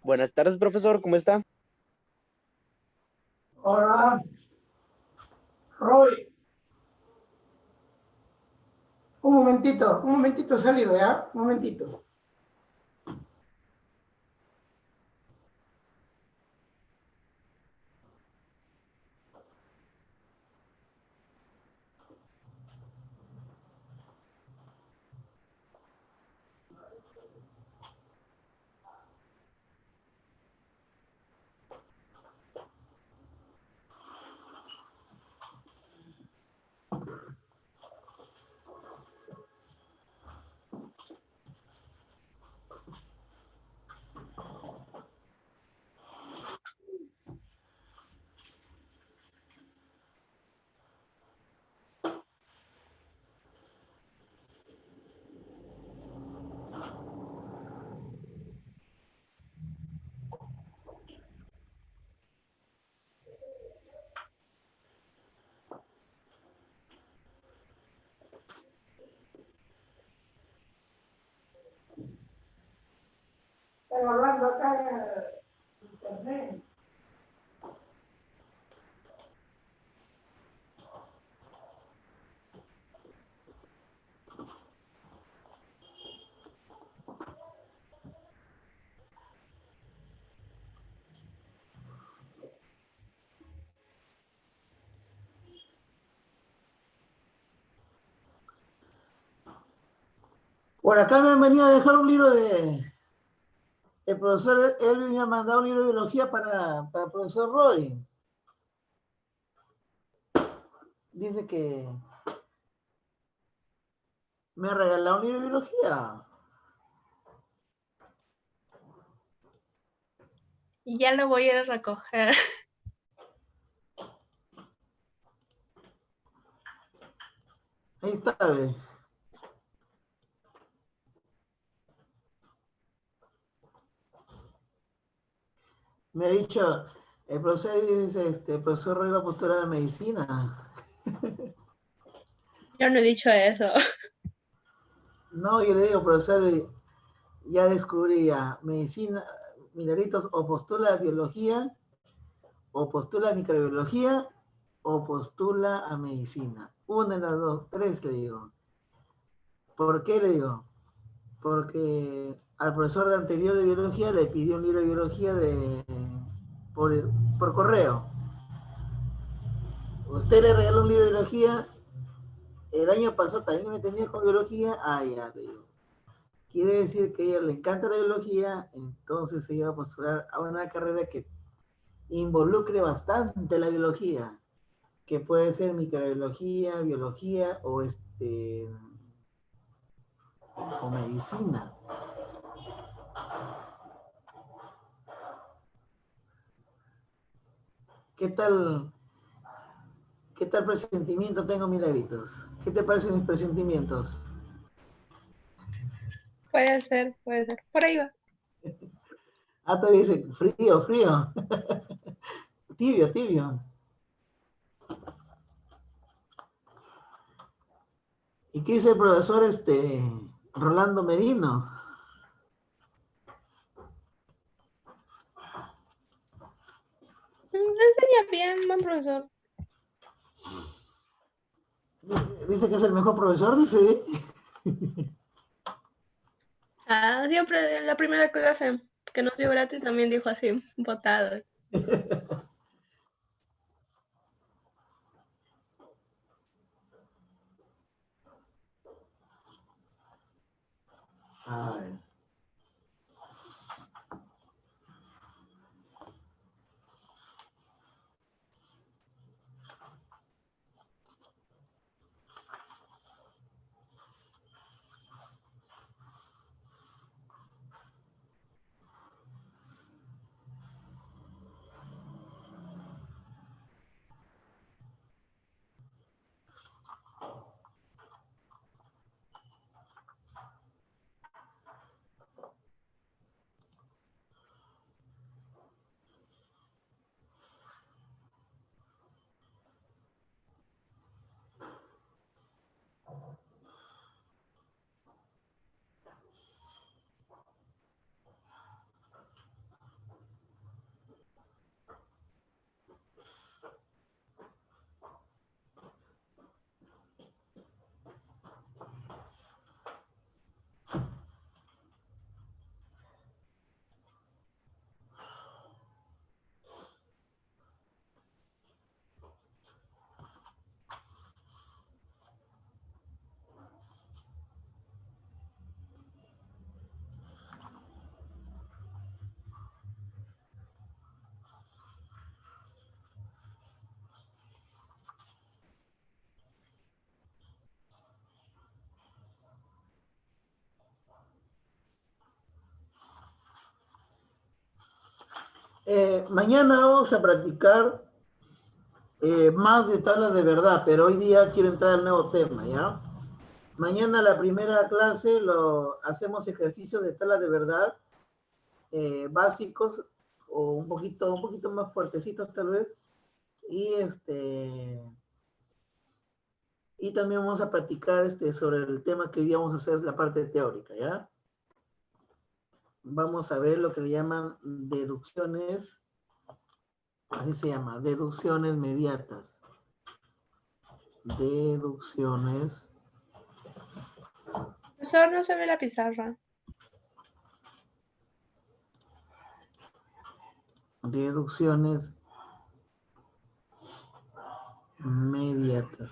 Buenas tardes, profesor, ¿cómo está? Hola, Roy. Un momentito he salido ya, un momentito. Estoy hablando acá en internet. Por acá me han venido a dejar un libro de... El profesor Elvin me ha mandado un libro de biología para el profesor Roy. Dice que me ha regalado un libro de biología. Y ya lo voy a ir a recoger. Ahí está, ve. Me ha dicho, el profesor Elvin dice, el profesor Roy va a postular a medicina. Yo no he dicho eso. No, yo le digo, profesor, ya descubrí ya, medicina Milagritos, o postula biología, o postula microbiología, o postula a medicina. Una de las dos, tres le digo. ¿Por qué le digo? Porque al profesor de anterior de biología le pidió un libro de biología por, por correo. Usted le regaló un libro de biología, el año pasado también me tenía con biología, ya, le digo. Quiere decir que a ella le encanta la biología, entonces se iba a postular a una carrera que involucre bastante la biología, que puede ser microbiología, biología o medicina. ¿Qué tal? ¿Qué tal presentimiento tengo, Milagritos? ¿Qué te parecen mis presentimientos? Puede ser, puede ser. Por ahí va. Todavía dice frío, frío. Tibio, tibio. ¿Y qué dice el profesor Rolando Merino? Enseña bien, buen profesor. Dice que es el mejor profesor, dice. Siempre en la primera clase que nos dio gratis también dijo así, botado. A ver. Mañana vamos a practicar más de tablas de verdad, pero hoy día quiero entrar al nuevo tema, ¿ya? Mañana la primera clase lo hacemos ejercicios de tablas de verdad básicos o un poquito más fuertecitos tal vez. Y y también vamos a practicar sobre el tema que hoy día vamos a hacer la parte teórica, ¿ya? Vamos a ver lo que le llaman deducciones, así se llama, deducciones mediatas. Deducciones. Profesor, no se ve la pizarra. Deducciones mediatas.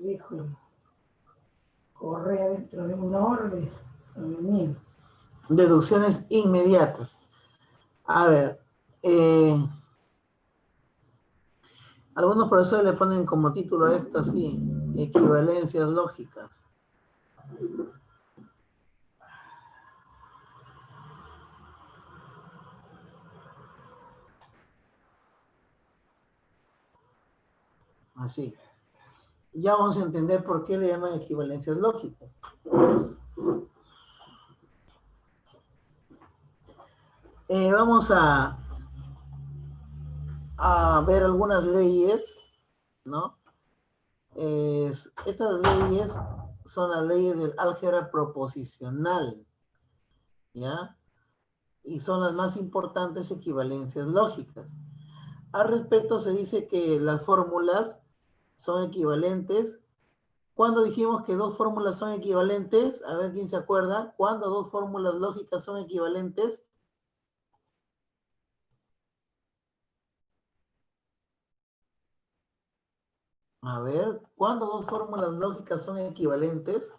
Híjole, corre adentro de una hora. Deducciones inmediatas. A ver, algunos profesores le ponen como título a esto así, equivalencias lógicas. Así. Ya vamos a entender por qué le llaman equivalencias lógicas. Vamos a ver algunas leyes, ¿no? Estas leyes son las leyes del álgebra proposicional, ¿ya? Y son las más importantes equivalencias lógicas. Al respecto se dice que las fórmulas son equivalentes. ¿Cuándo dijimos que dos fórmulas son equivalentes? A ver quién se acuerda. ¿Cuándo dos fórmulas lógicas son equivalentes? A ver, ¿cuándo dos fórmulas lógicas son equivalentes?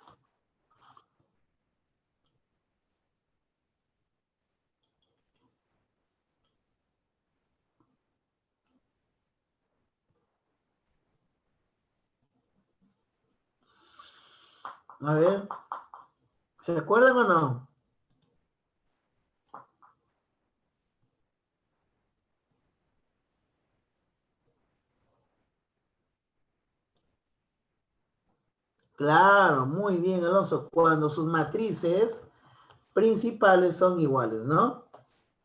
A ver, ¿se acuerdan o no? Claro, muy bien, Alonso. Cuando sus matrices principales son iguales, ¿no?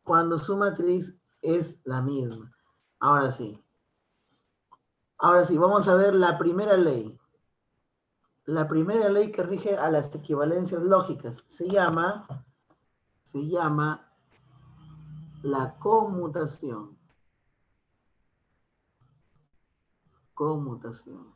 Cuando su matriz es la misma. Ahora sí. Ahora sí, vamos a ver la primera ley. La primera ley que rige a las equivalencias lógicas se llama la conmutación. Conmutación.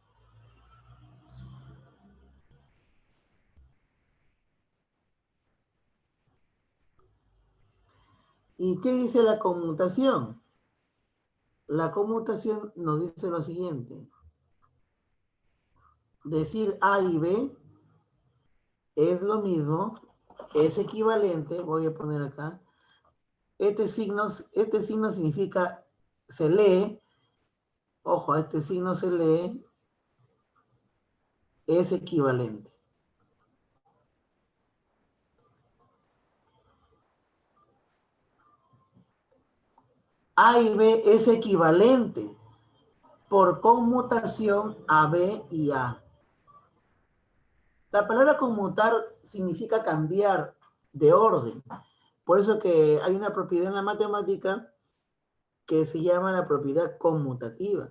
¿Y qué dice la conmutación? La conmutación nos dice lo siguiente. Decir A y B es lo mismo, es equivalente, voy a poner acá. Este signo significa, se lee, ojo, a este signo se lee, es equivalente. A y B es equivalente por conmutación a B y A. La palabra conmutar significa cambiar de orden. Por eso que hay una propiedad en la matemática que se llama la propiedad conmutativa.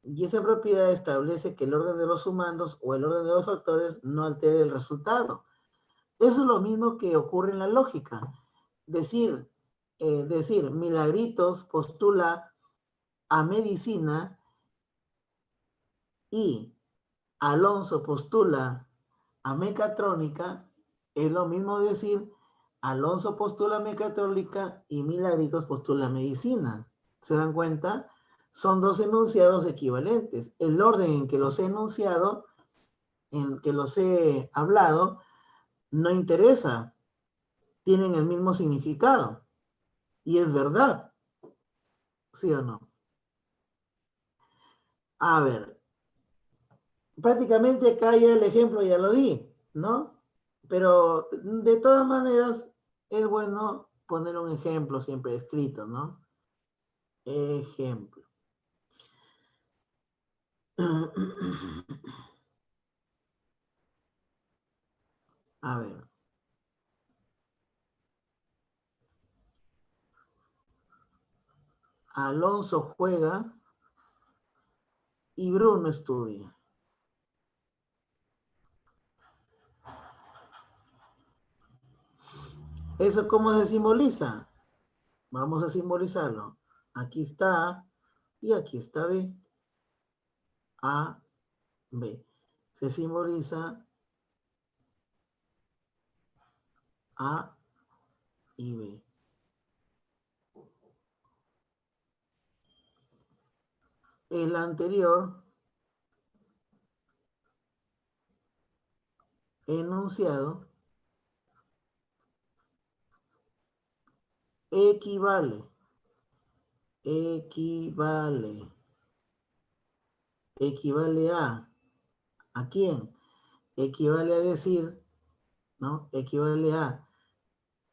Y esa propiedad establece que el orden de los sumandos o el orden de los factores no altere el resultado. Eso es lo mismo que ocurre en la lógica. Decir, Milagritos postula a medicina y Alonso postula a mecatrónica, es lo mismo decir Alonso postula mecatrónica y Milagritos postula medicina. ¿Se dan cuenta? Son dos enunciados equivalentes. El orden en que los he enunciado, en que los he hablado, no interesa. Tienen el mismo significado. Y es verdad. ¿Sí o no? A ver, prácticamente acá ya el ejemplo ya lo di, ¿no? Pero de todas maneras es bueno poner un ejemplo siempre escrito, ¿no? Ejemplo. A ver. Alonso juega y Bruno estudia. ¿Eso cómo se simboliza? Vamos a simbolizarlo. Aquí está A y aquí está B. A, B. Se simboliza A y B. El anterior enunciado equivale ¿a quién? Equivale a decir, ¿no? Equivale a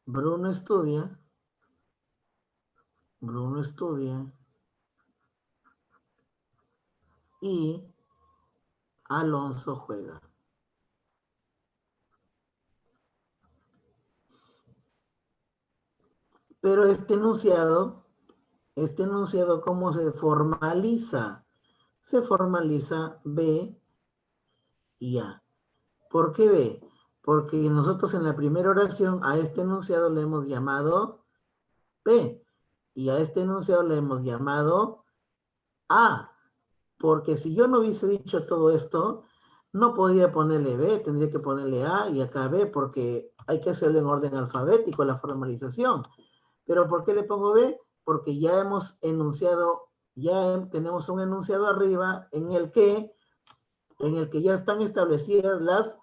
Bruno estudia y Alonso juega. Pero este enunciado, ¿cómo se formaliza? Se formaliza B y A. ¿Por qué B? Porque nosotros en la primera oración a este enunciado le hemos llamado P y a este enunciado le hemos llamado A. Porque si yo no hubiese dicho todo esto, no podría ponerle B, tendría que ponerle A y acá B, porque hay que hacerlo en orden alfabético, la formalización. ¿Pero por qué le pongo B? Porque ya hemos enunciado, tenemos un enunciado arriba en el que ya están establecidas las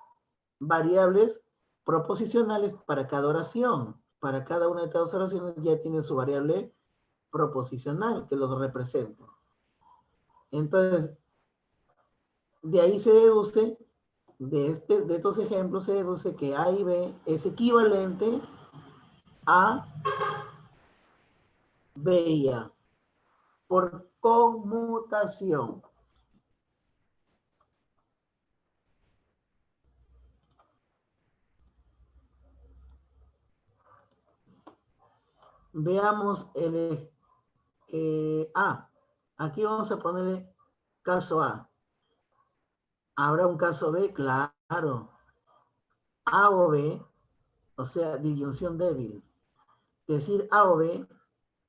variables proposicionales para cada oración. Para cada una de estas oraciones ya tiene su variable proposicional que los representa. Entonces, de ahí se deduce, de estos ejemplos se deduce que A y B es equivalente a B y A por conmutación. Veamos el A. Aquí vamos a ponerle caso A. ¿Habrá un caso B? Claro. A o B, o sea, disyunción débil. Decir A o B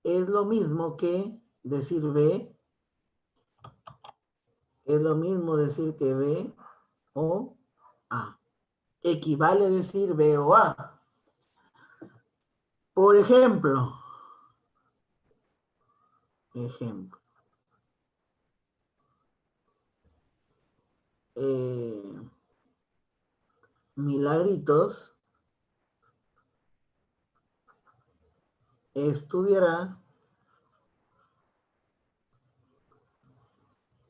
es lo mismo que decir B, es lo mismo decir que B o A. Equivale a decir B o A. Por ejemplo, Milagritos estudiará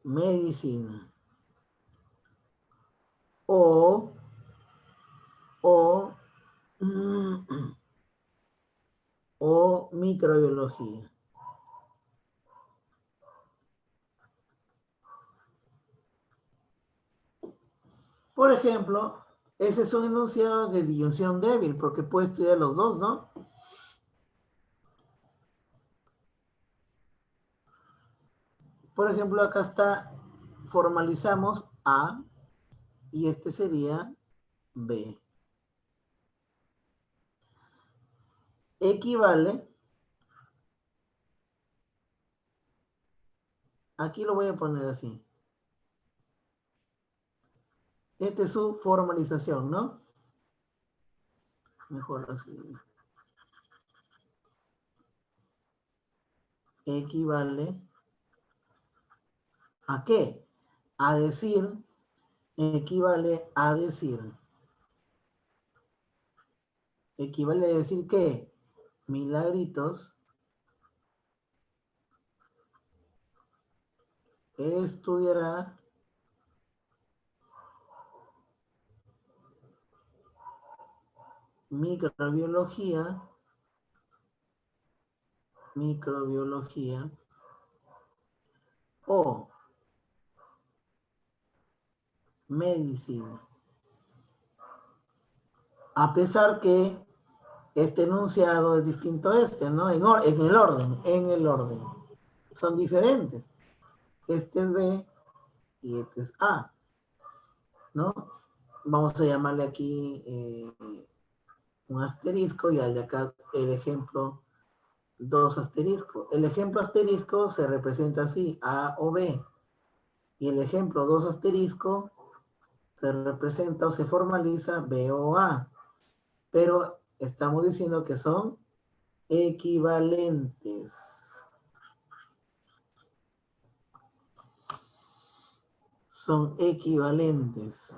medicina o microbiología. Por ejemplo, ese es un enunciado de disyunción débil, porque puede estudiar los dos, ¿no? Por ejemplo, acá está, formalizamos A y este sería B. Equivale, aquí lo voy a poner así. Esta es su formalización, ¿no? Mejor así. Equivale ¿a qué? A decir, equivale a decir. Equivale a decir que Milagritos estudiará microbiología o medicina. A pesar que este enunciado es distinto a este, ¿no? En el orden. Son diferentes. Este es B y este es A, ¿no? Vamos a llamarle aquí un asterisco y al de acá el ejemplo 2 asterisco. El ejemplo asterisco se representa así, A o B. Y el ejemplo 2 asterisco se representa o se formaliza B o A. Pero estamos diciendo que son equivalentes. Son equivalentes.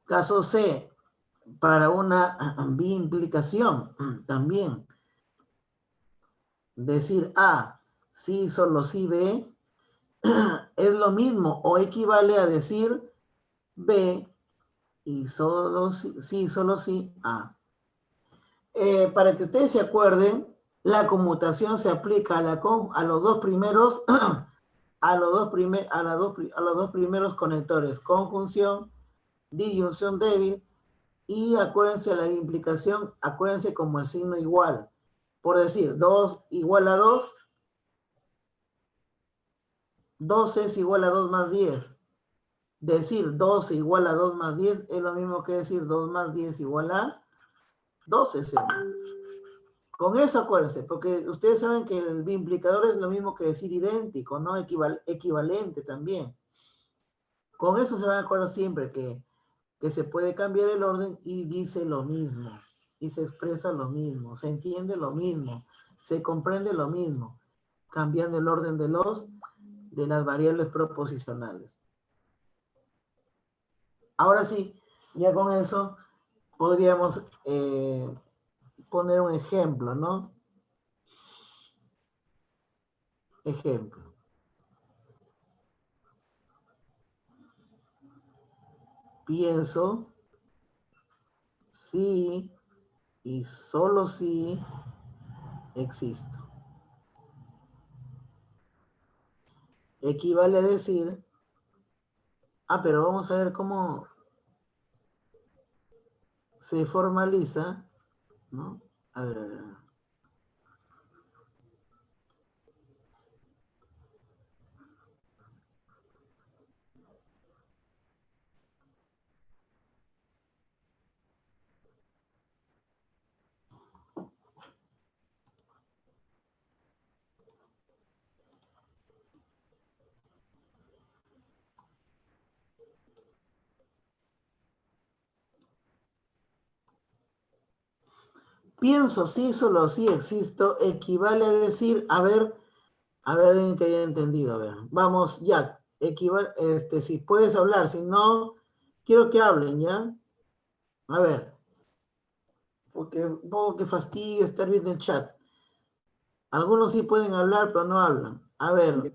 Caso C, para una biimplicación también. Decir A, sí, solo sí, B, es lo mismo o equivale a decir B y solo sí, solo sí, A. Para que ustedes se acuerden, la conmutación se aplica a los dos primeros, a los dos primeros conectores, conjunción, disyunción débil, y acuérdense la implicación, acuérdense como el signo igual. Por decir, 2 igual a 2, 12 es igual a 2 más 10. Decir 12 igual a 2 más 10 es lo mismo que decir 2 más 10 igual a 12. ¿Sí? Con eso acuérdense, porque ustedes saben que el biimplicador es lo mismo que decir idéntico, ¿no? Equivalente también. Con eso se van a acordar siempre que se puede cambiar el orden y dice lo mismo, y se expresa lo mismo, se entiende lo mismo, se comprende lo mismo, cambiando el orden de las variables proposicionales. Ahora sí, ya con eso podríamos poner un ejemplo, ¿no? Ejemplo. Pienso sí y solo si existo. Equivale a decir, pero vamos a ver cómo se formaliza, ¿no? A ver. Pienso sí, solo sí existo, equivale a decir, a ver que haya entendido, a ver, vamos, ya, si puedes hablar, si no, quiero que hablen, ¿ya? A ver, porque un poco que fastidio estar viendo el chat. Algunos sí pueden hablar, pero no hablan. A ver,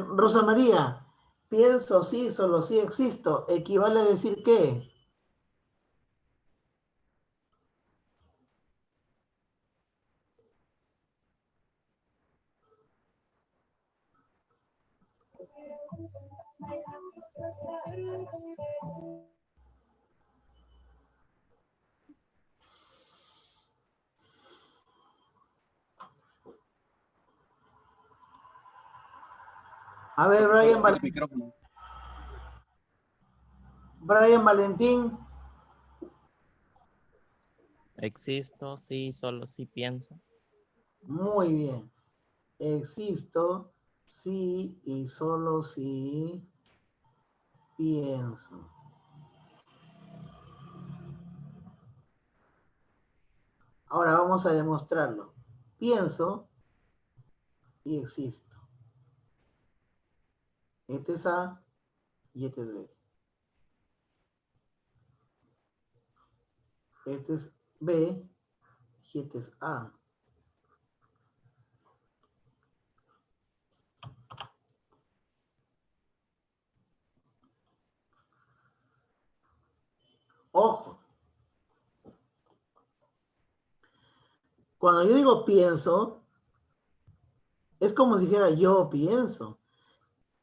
Rosa María, pienso sí, solo sí existo, equivale a decir ¿qué? A ver, Brian Valentín. Existo, sí, solo sí pienso. Muy bien. Existo, sí y solo sí pienso. Ahora vamos a demostrarlo. Pienso y existo. Este es A y este es B. Este es B y este es A. Ojo. Cuando yo digo pienso, es como si dijera yo pienso.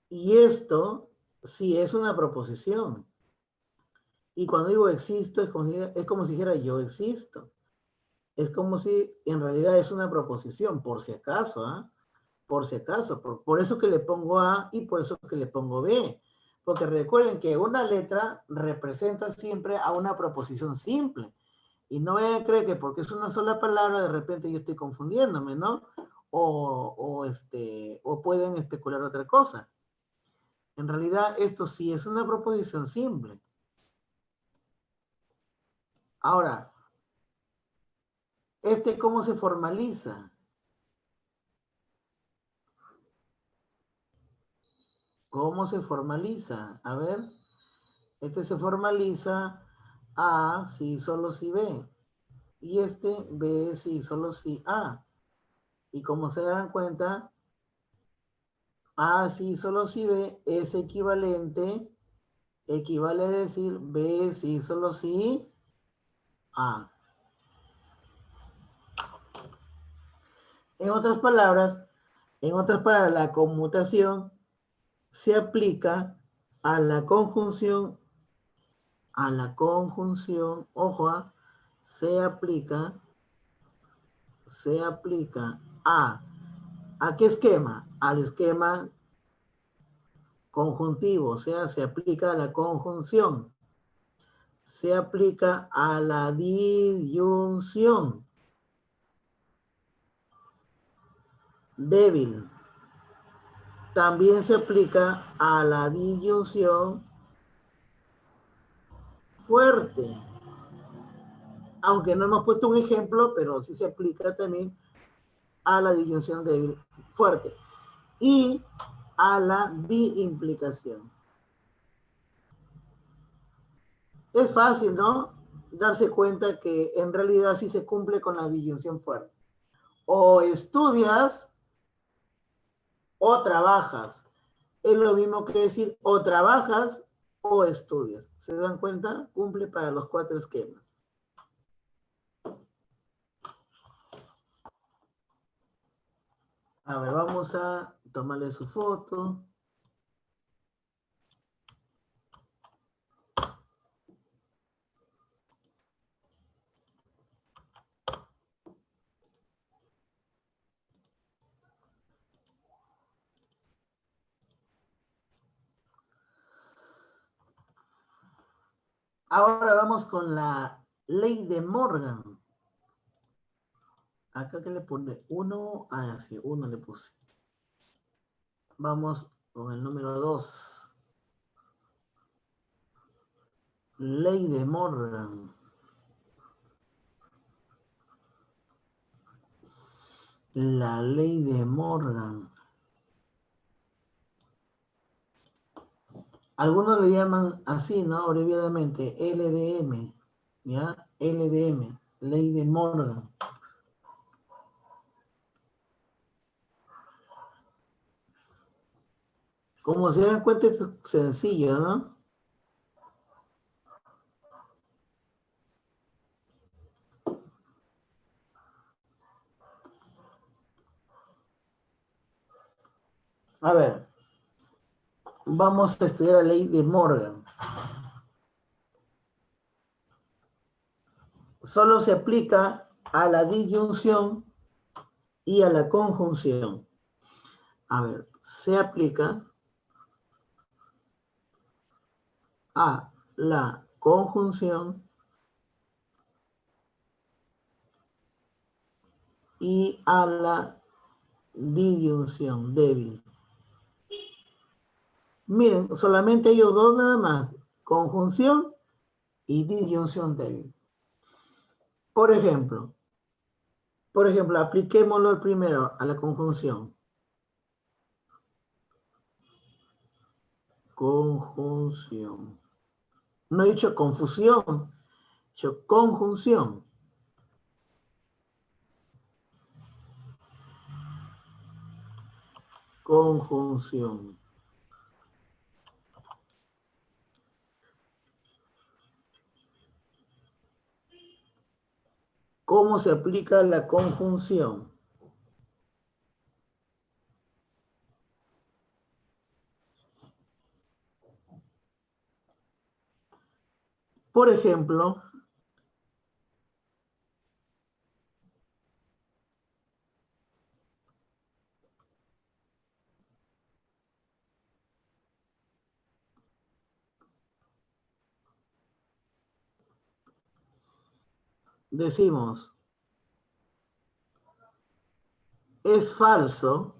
Y esto sí es una proposición. Y cuando digo existo, es como si dijera yo existo. Es como si en realidad es una proposición, por si acaso, ¿ah? Por si acaso. Por eso que le pongo A y por eso que le pongo B. Porque recuerden que una letra representa siempre a una proposición simple. Y no vayan a creer que porque es una sola palabra, de repente yo estoy confundiéndome, ¿no? O pueden especular otra cosa. En realidad, esto sí es una proposición simple. Ahora, ¿cómo se formaliza? ¿Cómo se formaliza? A ver, se formaliza A si solo si B. Y B si solo si A. Y como se darán cuenta, A si solo si B es equivale a decir B si solo si A. En otras palabras, la conmutación se aplica a la conjunción, ojo, se aplica ¿a qué esquema? Al esquema conjuntivo, o sea, se aplica a la conjunción, se aplica a la disyunción débil, también se aplica a la disyunción fuerte, aunque no hemos puesto un ejemplo, pero sí se aplica también a la disyunción débil fuerte y a la biimplicación. Es fácil, ¿no? Darse cuenta que en realidad sí se cumple con la disyunción fuerte. O estudias o trabajas. Es lo mismo que decir o trabajas o estudias. ¿Se dan cuenta? Cumple para los 4 esquemas. A ver, vamos a tomarle su foto. Ahora vamos con la ley de Morgan. Acá que le pone 1, sí, 1 le puse. Vamos con el número 2. Ley de Morgan. La ley de Morgan. Algunos le llaman así, ¿no? Abreviadamente, LDM. ¿Ya? LDM. Ley de Morgan. Como se dan cuenta, esto es sencillo, ¿no? A ver, vamos a estudiar la ley de Morgan. Solo se aplica a la disyunción y a la conjunción. A ver, se aplica a la conjunción y a la disyunción débil. Miren, solamente ellos dos nada más. Conjunción y disyunción débil. Por ejemplo, apliquémoslo el primero a la conjunción. Conjunción. No he dicho confusión, he dicho conjunción. Conjunción. ¿Cómo se aplica la conjunción? Por ejemplo, decimos, es falso,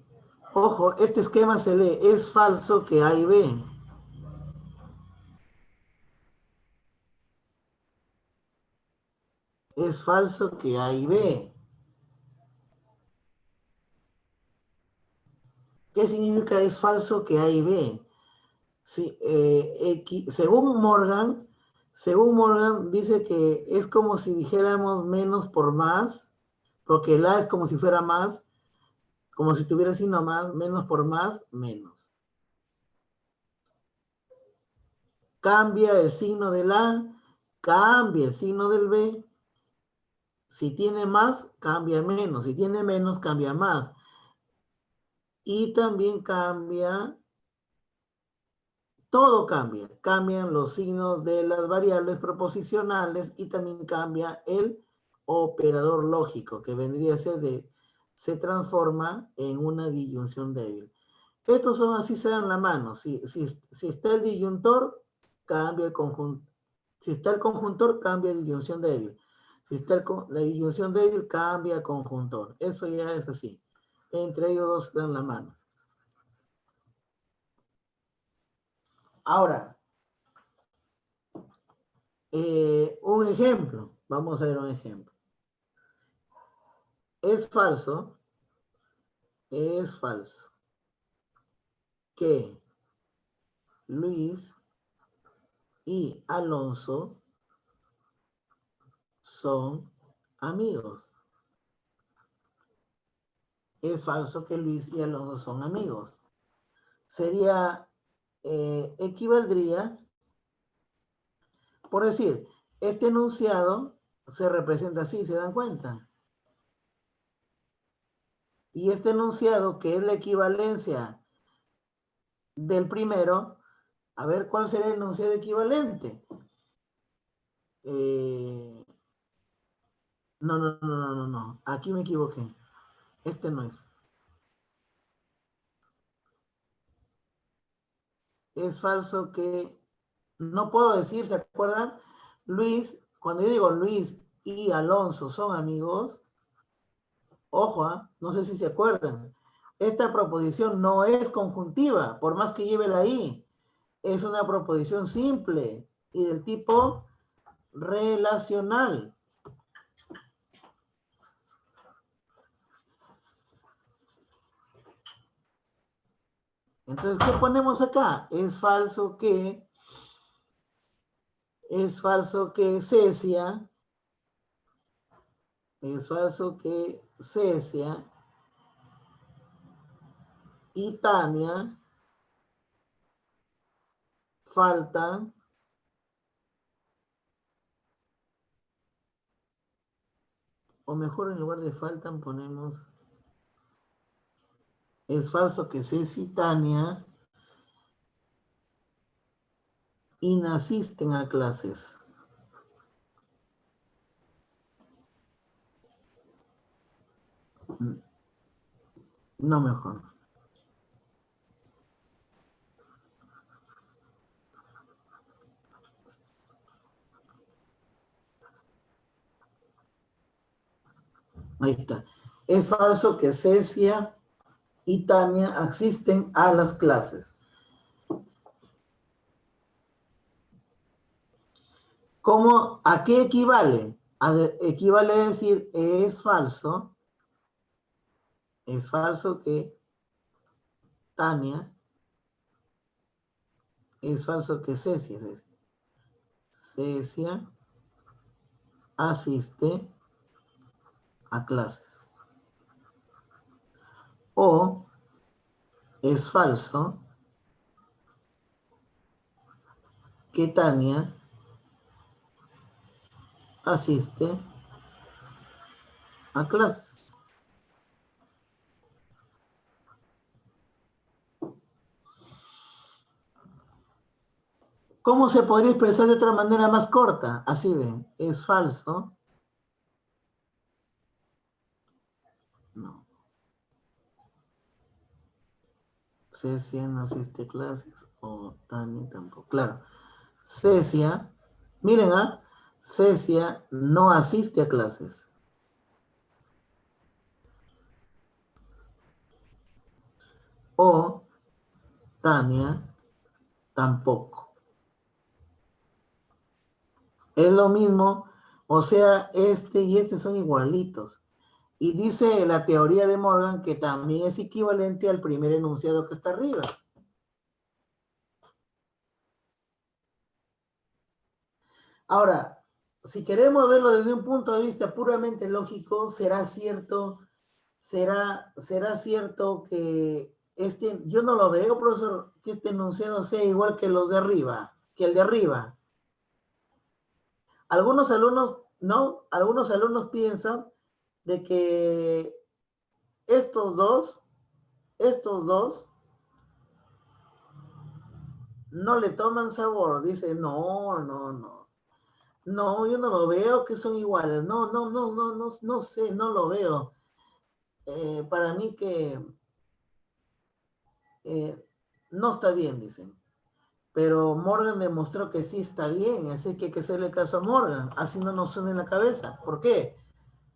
ojo, este esquema se lee, es falso que A y B. Es falso que A y B. ¿Qué significa es falso que A y B? Sí, según Morgan dice que es como si dijéramos menos por más, porque el A es como si fuera más, como si tuviera signo más, menos por más, menos. Cambia el signo del A, cambia el signo del B. Si tiene más, cambia menos. Si tiene menos, cambia más. Y también cambia, todo cambia. Cambian los signos de las variables proposicionales y también cambia el operador lógico, que vendría a ser se transforma en una disyunción débil. Estos son así, se dan la mano. Si está el disyuntor, cambia el conjunto. Si está el conjuntor, cambia disyunción débil. Si está la disyunción débil, cambia conjuntor. Eso ya es así. Entre ellos dos se dan la mano. Ahora, un ejemplo. Vamos a ver un ejemplo. Es falso que Luis y Alonso son amigos. Es falso que Luis y Alonso son amigos. Sería, equivaldría, por decir, este enunciado se representa así, ¿se dan cuenta? Y este enunciado, que es la equivalencia del primero, a ver cuál será el enunciado equivalente. No. Aquí me equivoqué. Este no es. Es falso que, no puedo decir, ¿se acuerdan? Luis, cuando yo digo Luis y Alonso son amigos, ojo, no sé si se acuerdan, esta proposición no es conjuntiva, por más que lleve la I, es una proposición simple y del tipo relacional. Entonces, ¿qué ponemos acá? Es falso que Cecia y Tania faltan o mejor en lugar de faltan ponemos, es falso que Cecia y Tania inasisten a clases. No mejor. Ahí está. Es falso que Cecia y Tania asisten a las clases. ¿Cómo? ¿A qué equivale? Equivale a decir, es falso que Tania, es falso que Cecia asiste a clases. O es falso que Tania asiste a clases. ¿Cómo se podría expresar de otra manera más corta? Así ven, es falso. No. Cecia no asiste a clases o Tania tampoco. Claro. Cecia, miren, Cecia no asiste a clases. O Tania tampoco. Es lo mismo, o sea, este y este son igualitos. Y dice la teoría de Morgan que también es equivalente al primer enunciado que está arriba. Ahora, si queremos verlo desde un punto de vista puramente lógico, será cierto que yo no lo veo, profesor, que este enunciado sea igual que los de arriba, que el de arriba. Algunos alumnos, no, algunos alumnos piensan de que estos dos no le toman sabor. Dice, no, yo no lo veo que son iguales. No sé, no lo veo. Para mí que no está bien, dicen. Pero Morgan demostró que sí está bien, así que hay que hacerle caso a Morgan, así no nos suena en la cabeza. ¿Por qué?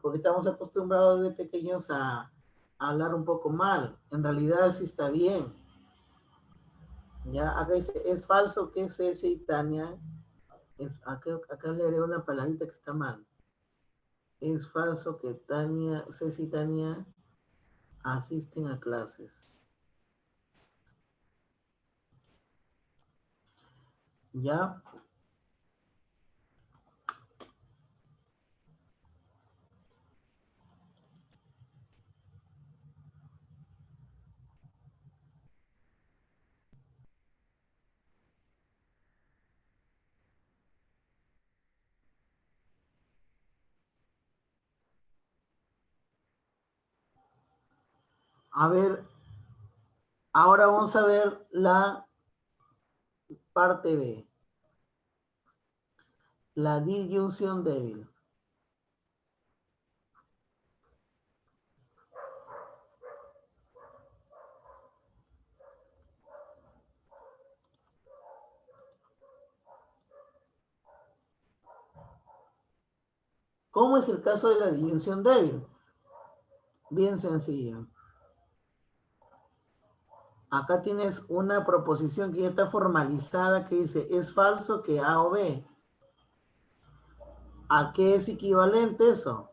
Porque estamos acostumbrados de pequeños a hablar un poco mal. En realidad sí está bien. Ya, acá dice, es falso que Ceci y Tania, acá le haré una palabrita que está mal. Es falso que Ceci y Tania asisten a clases. ¿Ya? A ver, ahora vamos a ver la parte B. La disyunción débil. ¿Cómo es el caso de la disyunción débil? Bien sencillo. Acá tienes una proposición que ya está formalizada que dice, es falso que A o B. ¿A qué es equivalente eso?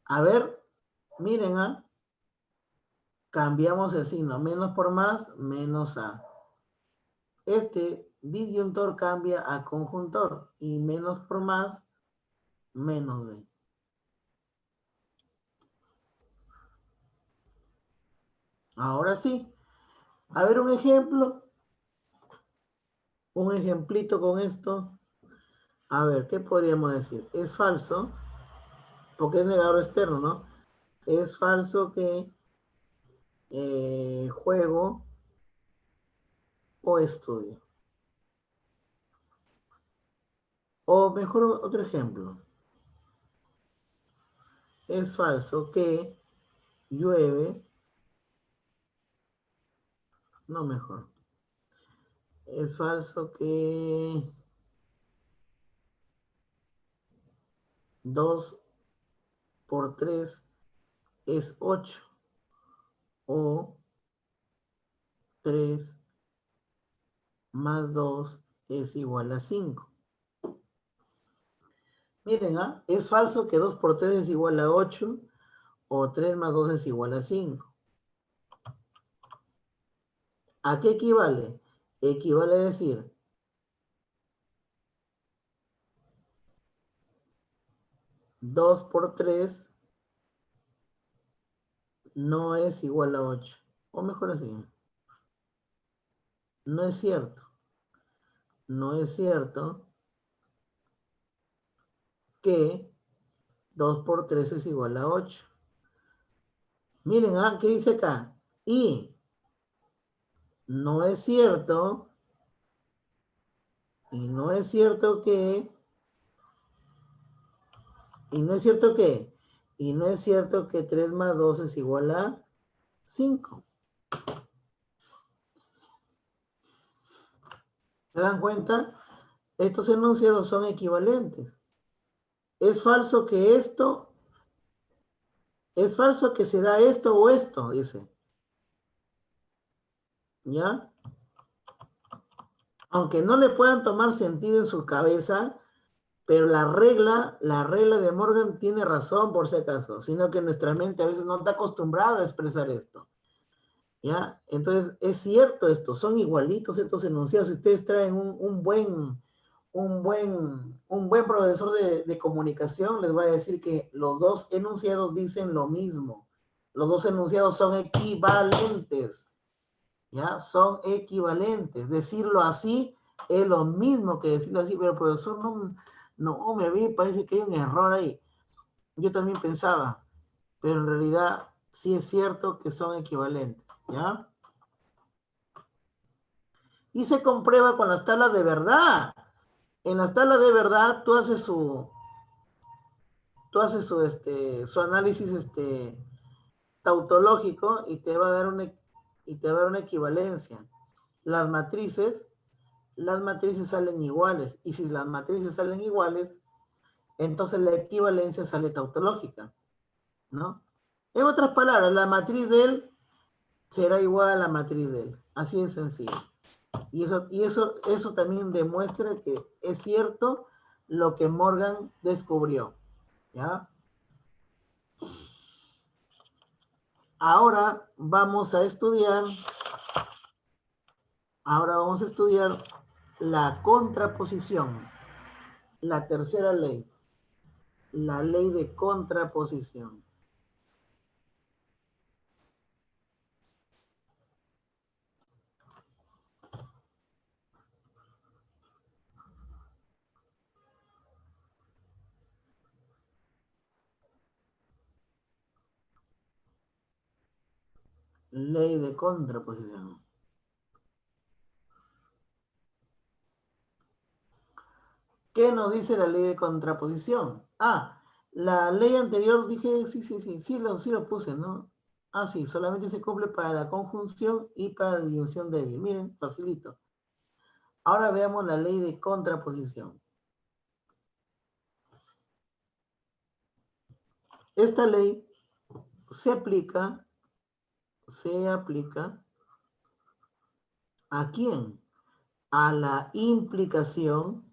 A ver, miren, cambiamos el signo. Menos por más, menos A. Este disyuntor cambia a conjuntor y menos por más, menos B. Ahora sí. A ver un ejemplo. Un ejemplito con esto. A ver, ¿qué podríamos decir? Es falso, porque es negador externo, ¿no? Es falso que juego o estudio. O mejor otro ejemplo. Es falso que llueve. No, mejor. Es falso que 2 por 3 es 8. O 3 más 2 es igual a 5. Miren, es falso que 2 por 3 es igual a 8 o 3 más 2 es igual a 5. ¿A qué equivale? Equivale a decir 2 por 3 no es igual a 8. O mejor así. No es cierto. No es cierto que 2 por 3 es igual a 8. Miren, ¿qué dice acá? Y no es cierto, y no es cierto que, y no es cierto que, y no es cierto que 3 más 2 es igual a 5. ¿Se dan cuenta? Estos enunciados son equivalentes. Es falso que se da esto o esto, dice. ¿Ya? Aunque no le puedan tomar sentido en su cabeza, pero la regla de Morgan tiene razón por si acaso, sino que nuestra mente a veces no está acostumbrada a expresar esto. ¿Ya? Entonces, es cierto esto, son igualitos estos enunciados. Si ustedes traen un buen profesor de comunicación, les va a decir que los dos enunciados dicen lo mismo. Los dos enunciados son equivalentes. ¿Ya? Son equivalentes. Decirlo así es lo mismo que decirlo así, pero el profesor no me vi, parece que hay un error ahí. Yo también pensaba, pero en realidad sí es cierto que son equivalentes. ¿Ya? Y se comprueba con las tablas de verdad. En las tablas de verdad tú haces su análisis tautológico y te va a dar una equivalencia. Las matrices salen iguales, y si las matrices salen iguales, entonces la equivalencia sale tautológica, ¿no? En otras palabras, la matriz de él será igual a la matriz de él. Así de sencillo. Y eso también demuestra que es cierto lo que Morgan descubrió. ¿Ya? Ahora vamos a estudiar la contraposición, la tercera ley, la ley de contraposición. Ley de contraposición. ¿Qué nos dice la ley de contraposición? Ah, la ley anterior dije, sí lo puse, ¿no? Ah, sí, solamente se cumple para la conjunción y para la disyunción débil. Miren, facilito. Ahora veamos la ley de contraposición. Esta ley se aplica ¿a quién? A la implicación,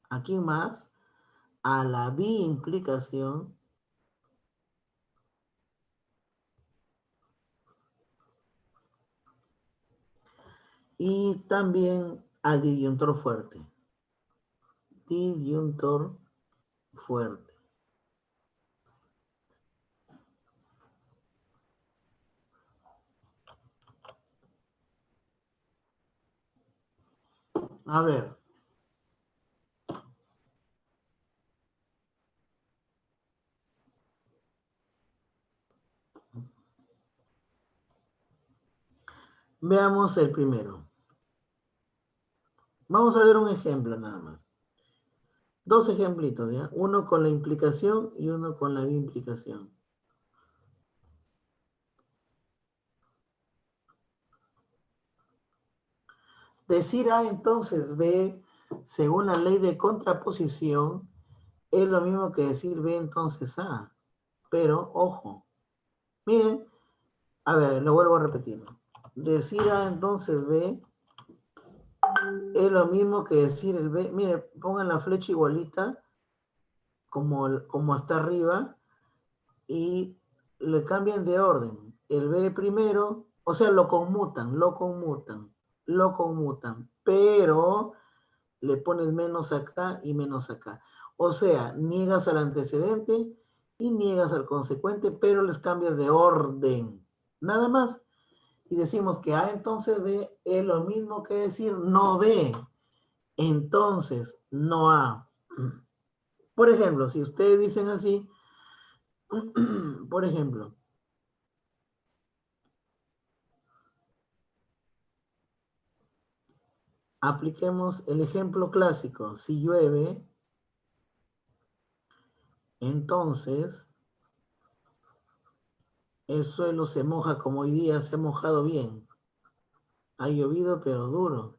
¿a quién más? A la biimplicación y también al disyuntor fuerte. Disyuntor fuerte. A ver. Veamos el primero. Vamos a ver un ejemplo nada más. Dos ejemplitos, ¿ya? Uno con la implicación y uno con la biimplicación. Decir A entonces B, según la ley de contraposición, es lo mismo que decir B entonces A. Pero, ojo, miren, a ver, lo vuelvo a repetir. Decir A entonces B es lo mismo que decir el B. Miren, pongan la flecha igualita, como está arriba, y le cambian de orden. El B primero, o sea, lo conmutan, pero le pones menos acá y menos acá. O sea, niegas al antecedente y niegas al consecuente, pero les cambias de orden. Nada más. Y decimos que A entonces B es lo mismo que decir no B. Entonces, no A. Por ejemplo, si ustedes dicen así, por ejemplo, apliquemos el ejemplo clásico. Si llueve, entonces el suelo se moja como hoy día se ha mojado bien. Ha llovido, pero duro.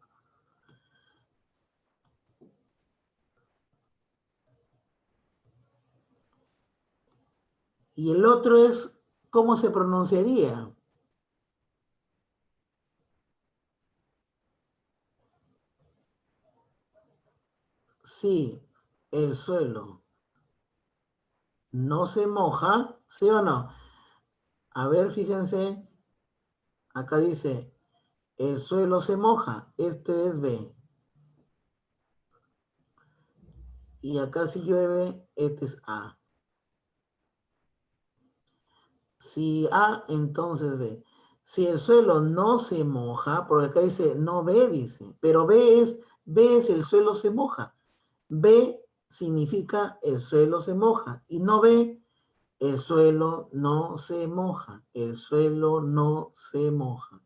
Y el otro es, ¿cómo se pronunciaría? Sí, el suelo no se moja, ¿sí o no? A ver, fíjense, acá dice, el suelo se moja, este es B. Y acá si llueve, este es A. Si A, entonces B. Si el suelo no se moja, porque acá dice no B, dice, pero B es el suelo se moja. B significa el suelo se moja y no B, el suelo no se moja. El suelo no se moja.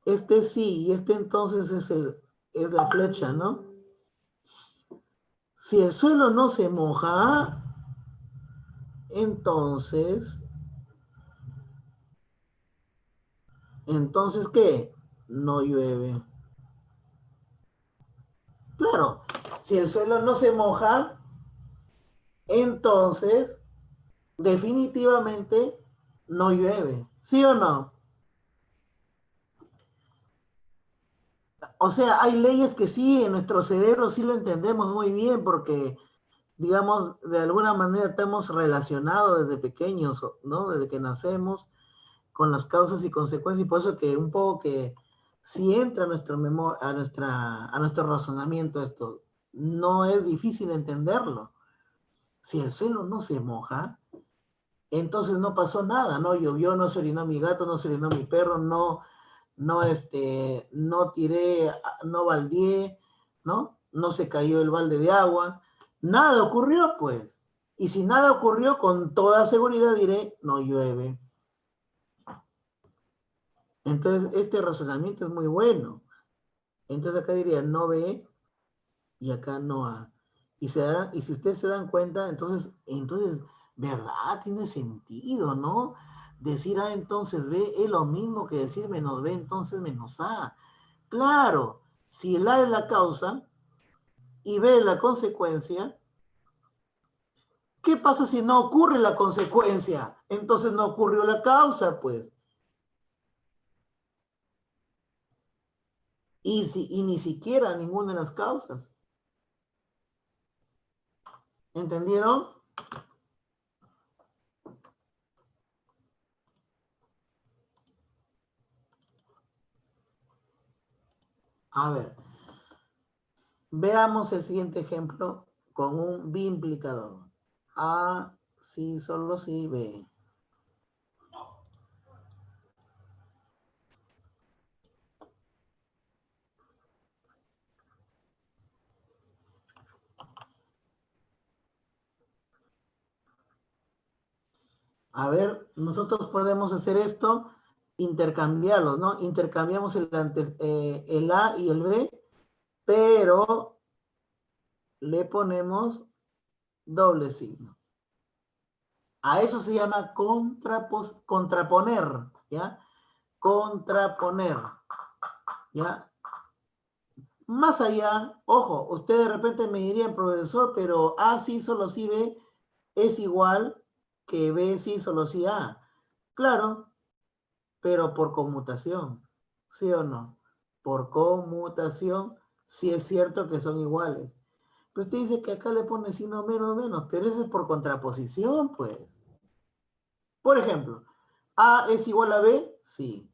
Este sí y este entonces es la flecha, ¿no? Si el suelo no se moja, entonces ¿qué? No llueve. Claro, si el suelo no se moja, entonces definitivamente no llueve. ¿Sí o no? O sea, hay leyes que sí, en nuestro cerebro sí lo entendemos muy bien porque, digamos, de alguna manera estamos relacionados desde pequeños, ¿no? Desde que nacemos con las causas y consecuencias y por eso que un poco que si entra a nuestro a nuestro razonamiento esto, no es difícil entenderlo. Si el suelo no se moja, entonces no pasó nada, no llovió, no se orinó mi gato, no se orinó mi perro, no tiré, no baldeé, ¿no? No se cayó el balde de agua, nada ocurrió, pues. Y si nada ocurrió, con toda seguridad diré, no llueve. Entonces, este razonamiento es muy bueno. Entonces acá diría no B y acá no A. Y si ustedes se dan cuenta, entonces, ¿verdad? Tiene sentido, ¿no? Decir A entonces B es lo mismo que decir menos B entonces menos A. Claro, si el A es la causa y B es la consecuencia, ¿qué pasa si no ocurre la consecuencia? Entonces no ocurrió la causa, pues. Y ni siquiera ninguna de las causas. ¿Entendieron? A ver, veamos el siguiente ejemplo con un biimplicador. A, sí, solo sí, B. A ver, nosotros podemos hacer esto, intercambiarlos, ¿no? Intercambiamos el A y el B, pero le ponemos doble signo. A eso se llama contraponer, ¿ya? Contraponer, ¿ya? Más allá, ojo, usted de repente me diría, profesor, pero A sí solo sí B es igual que B sí solo sí A. Claro, pero por conmutación, ¿sí o no? Por conmutación, sí es cierto que son iguales. Pero usted dice que acá le pone signo menos, menos, pero eso es por contraposición, pues. Por ejemplo, A es igual a B, sí.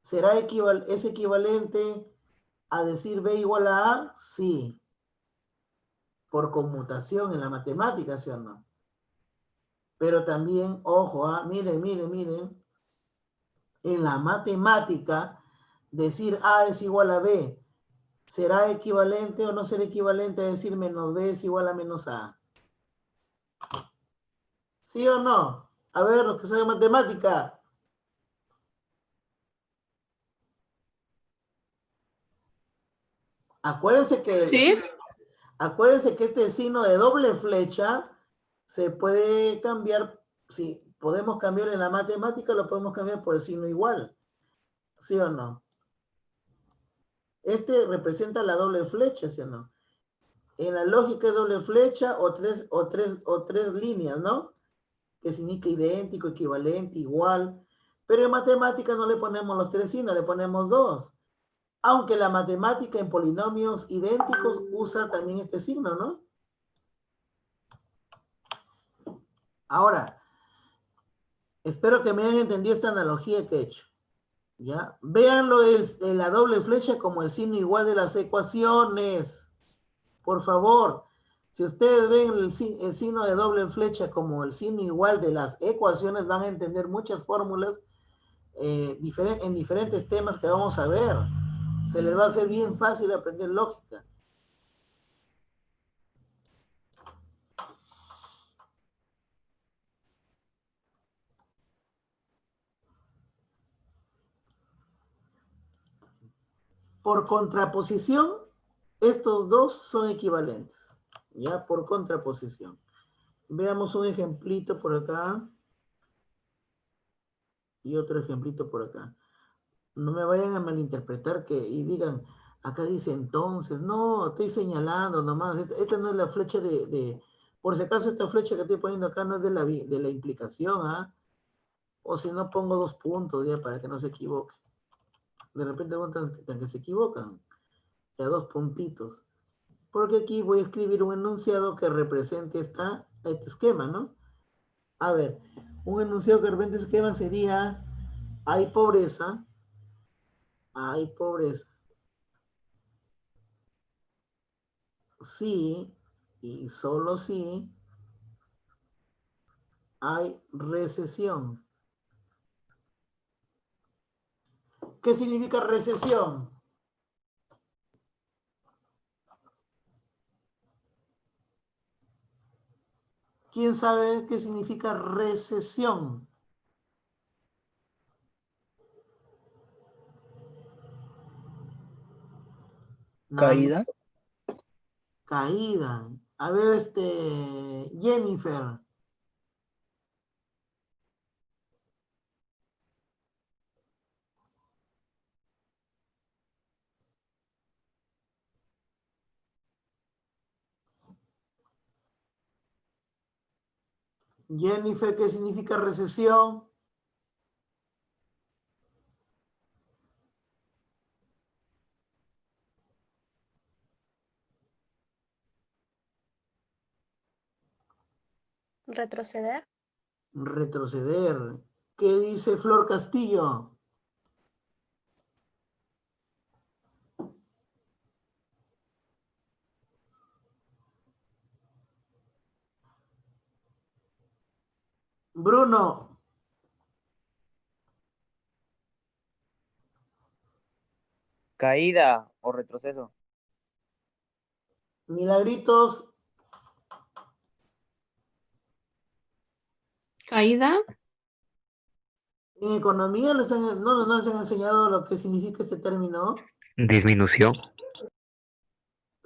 ¿Es equivalente a decir B igual a A? Sí. Por conmutación en la matemática, ¿sí o no? Pero también, ojo, miren, en la matemática, decir A es igual a B, ¿será equivalente o no será equivalente a decir menos B es igual a menos A? ¿Sí o no? A ver, los que saben matemática. Acuérdense ¿Sí? que este signo de doble flecha se puede cambiar, si podemos cambiar en la matemática, lo podemos cambiar por el signo igual. ¿Sí o no? Este representa la doble flecha, ¿sí o no? En la lógica es doble flecha o tres líneas, ¿no? Que significa idéntico, equivalente, igual. Pero en matemática no le ponemos los tres signos, le ponemos dos. Aunque la matemática en polinomios idénticos usa también este signo, ¿no? Ahora, espero que me hayan entendido esta analogía que he hecho. ¿Ya? Véanlo en la doble flecha como el signo igual de las ecuaciones. Por favor, si ustedes ven el signo de doble flecha como el signo igual de las ecuaciones, van a entender muchas fórmulas en diferentes temas que vamos a ver. Se les va a hacer bien fácil aprender lógica. Por contraposición, estos dos son equivalentes. Ya, por contraposición. Veamos un ejemplito por acá. Y otro ejemplito por acá. No me vayan a malinterpretar y digan, acá dice entonces, no, estoy señalando nomás, esta no es la flecha por si acaso esta flecha que estoy poniendo acá no es de la implicación, ¿ah? O si no pongo 2 puntos ya para que no se equivoque. De repente tan que se equivocan, ya 2 puntitos. Porque aquí voy a escribir un enunciado que represente este esquema, ¿no? A ver, un enunciado que represente este esquema sería, hay pobreza, sí, y solo si hay recesión. ¿Qué significa recesión? ¿Quién sabe qué significa recesión? Caída. Caída. A ver, Jennifer. Jennifer, ¿qué significa recesión? Retroceder. Retroceder. ¿Qué dice Flor Castillo? Bruno. Caída o retroceso. Milagritos. Caída. En economía no les han enseñado lo que significa este término. Disminución.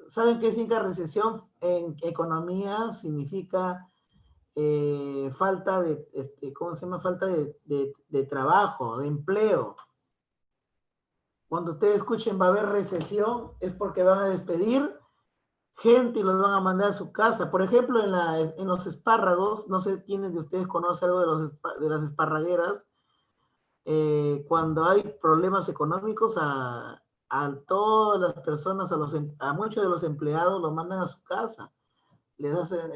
¿Saben qué significa recesión? En economía significa falta de, ¿cómo se llama? Falta de trabajo, de empleo. Cuando ustedes escuchen va a haber recesión, es porque van a despedir gente y los van a mandar a su casa. Por ejemplo, en los espárragos, no sé quiénes de ustedes conoce algo de las esparragueras, cuando hay problemas económicos, a todas las personas, a muchos de los empleados los mandan a su casa. Les hacen,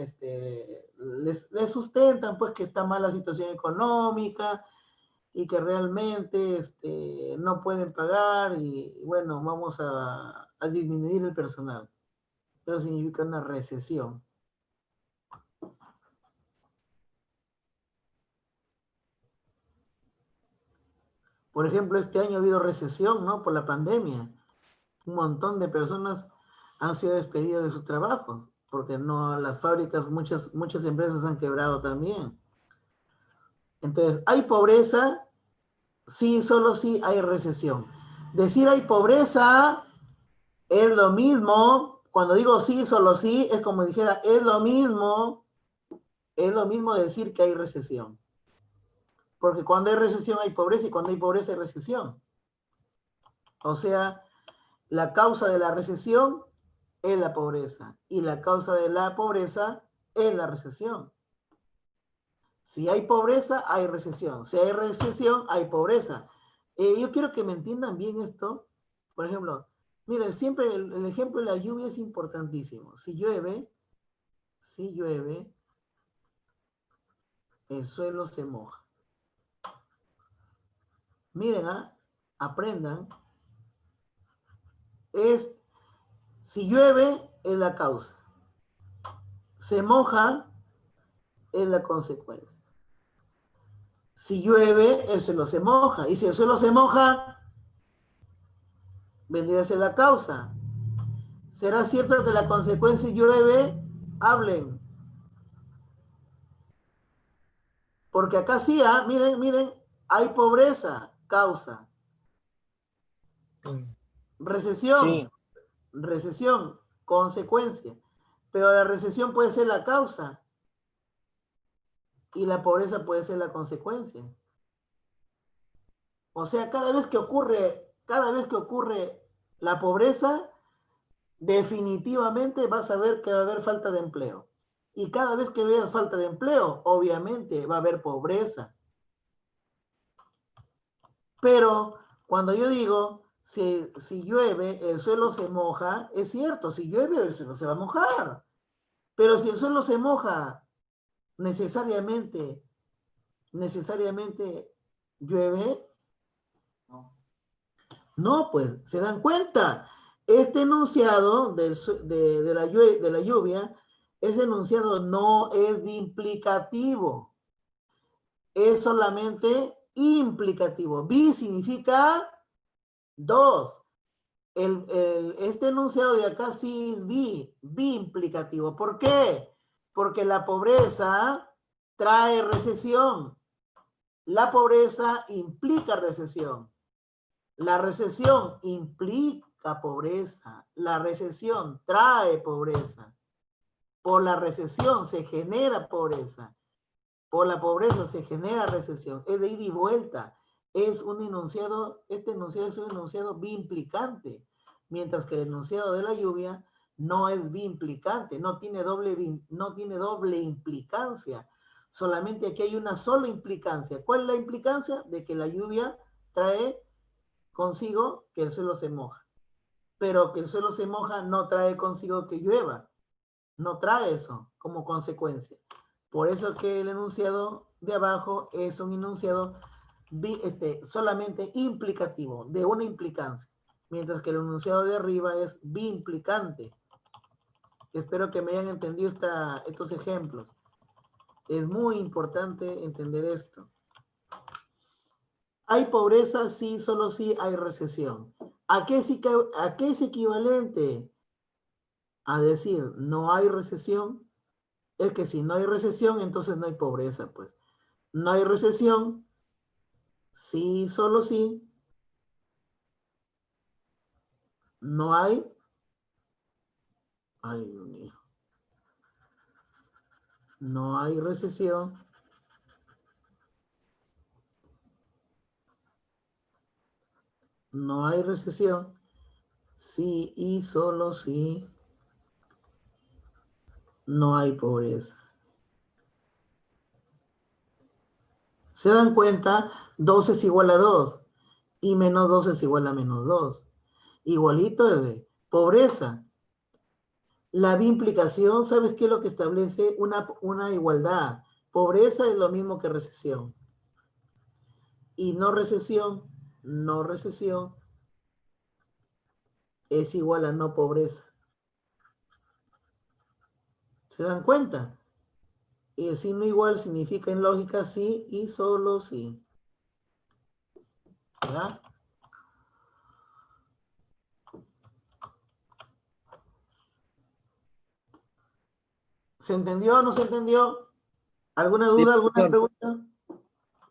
les sustentan pues que está mala situación económica y que realmente no pueden pagar y bueno, vamos a disminuir el personal. Eso significa una recesión. Por ejemplo, este año ha habido recesión, ¿no? Por la pandemia. Un montón de personas han sido despedidas de sus trabajos, porque no, las fábricas, muchas empresas han quebrado también. Entonces, ¿hay pobreza? Sí, solo sí hay recesión. Decir hay pobreza es lo mismo, cuando digo sí, solo sí, es como dijera, es lo mismo decir que hay recesión. Porque cuando hay recesión hay pobreza y cuando hay pobreza hay recesión. O sea, la causa de la recesión es la pobreza y la causa de la pobreza es la recesión. Si hay pobreza, hay recesión. Si hay recesión, hay pobreza. Yo quiero que me entiendan bien esto. Por ejemplo, miren, siempre el ejemplo de la lluvia es importantísimo. Si llueve, el suelo se moja. Miren, aprendan. Si llueve, es la causa. Se moja, es la consecuencia. Si llueve, el suelo se moja. Y si el suelo se moja, vendría a ser la causa. ¿Será cierto que la consecuencia llueve? Hablen. Porque acá sí, miren, hay pobreza, causa. Recesión, recesión, consecuencia. Pero la recesión puede ser la causa y la pobreza puede ser la consecuencia. O sea, cada vez que ocurre la pobreza, definitivamente vas a ver que va a haber falta de empleo. Y cada vez que veas falta de empleo, obviamente va a haber pobreza. Pero cuando yo digo, si llueve, el suelo se moja, es cierto, si llueve, el suelo se va a mojar. Pero si el suelo se moja, necesariamente llueve. No, pues, se dan cuenta. Este enunciado de la lluvia, ese enunciado no es implicativo. Es solamente implicativo. Bi significa dos. Este enunciado de acá sí es bi implicativo. ¿Por qué? Porque la pobreza trae recesión. La pobreza implica recesión. La recesión implica pobreza. La recesión trae pobreza. Por la recesión se genera pobreza. Por la pobreza se genera recesión. Es de ida y vuelta. Es un enunciado, este enunciado es un enunciado biimplicante. Mientras que el enunciado de la lluvia no es biimplicante. No tiene doble implicancia. Solamente aquí hay una sola implicancia. ¿Cuál es la implicancia? De que la lluvia trae consigo que el suelo se moja. Pero que el suelo se moja no trae consigo que llueva. No trae eso como consecuencia. Por eso que el enunciado de abajo es un enunciado solamente implicativo, de una implicancia. Mientras que el enunciado de arriba es biimplicante. Espero que me hayan entendido estos ejemplos. Es muy importante entender esto. ¿Hay pobreza? Sí, solo sí hay recesión. ¿A qué es equivalente? A decir, no hay recesión. Es que si no hay recesión, entonces no hay pobreza, pues. No hay recesión. Sí, solo sí. No hay. Ay, Dios mío. No hay recesión. No hay recesión. Sí y solo sí. No hay pobreza. ¿Se dan cuenta? 2 es igual a 2. Y menos 2 es igual a menos 2. Igualito de pobreza. La biimplicación, ¿sabes qué es lo que establece? Una igualdad. Pobreza es lo mismo que recesión. Y no recesión es igual a no pobreza. ¿Se dan cuenta? Y el signo igual significa en lógica sí y solo sí. ¿Verdad? ¿Se entendió o no se entendió? ¿Alguna duda, alguna pregunta?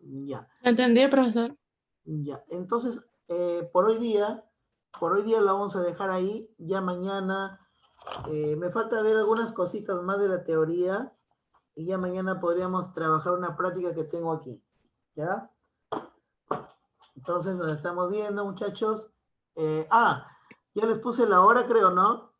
Ya. ¿Se entendió, profesor? Ya. Entonces, por hoy día lo vamos a dejar ahí. Ya mañana me falta ver algunas cositas más de la teoría y ya mañana podríamos trabajar una práctica que tengo aquí. ¿Ya? Entonces nos estamos viendo, muchachos. Ya les puse la hora, creo, ¿no?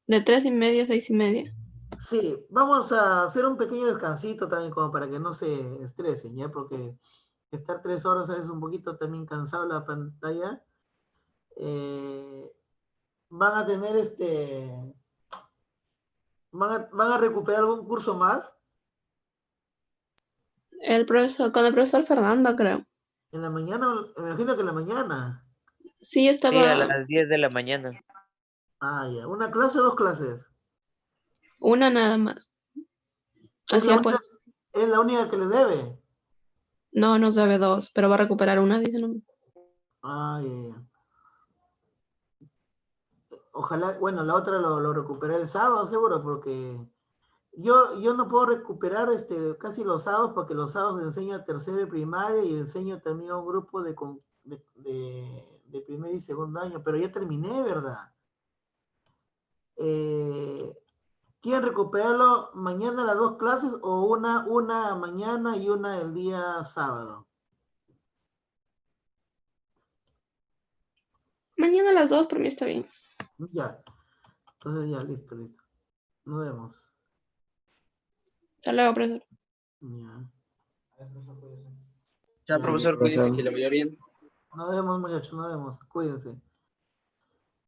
De 3:30 a 6:30. Sí, vamos a hacer un pequeño descansito también como para que no se estresen, ¿ya? Porque estar 3 horas es un poquito también cansado la pantalla. Van a tener van a recuperar algún curso más Con el profesor Fernando, creo. en la mañana, me imagino que en la mañana. Sí, Sí, a estaba las 10 de la mañana. Ya. ¿Una clase o dos clases? una nada más. Es Así la ha única, puesto. es la única que le debe. No, nos debe 2, pero va a recuperar una, dice. No. Ya. Ojalá, bueno, la otra lo recuperé el sábado, seguro, porque yo no puedo recuperar casi los sábados, porque los sábados enseño a tercero y primaria y enseño también a un grupo de primer y segundo año, pero ya terminé, ¿verdad? ¿Quieren recuperarlo mañana las dos clases o una mañana y una el día sábado? Mañana a las 2 por mí está bien. Ya, entonces ya, listo. Nos vemos. Hasta luego, profesor. Ya. Chao, Ya. profesor, cuídese que le vaya bien. Nos vemos, muchachos, nos vemos. Cuídense.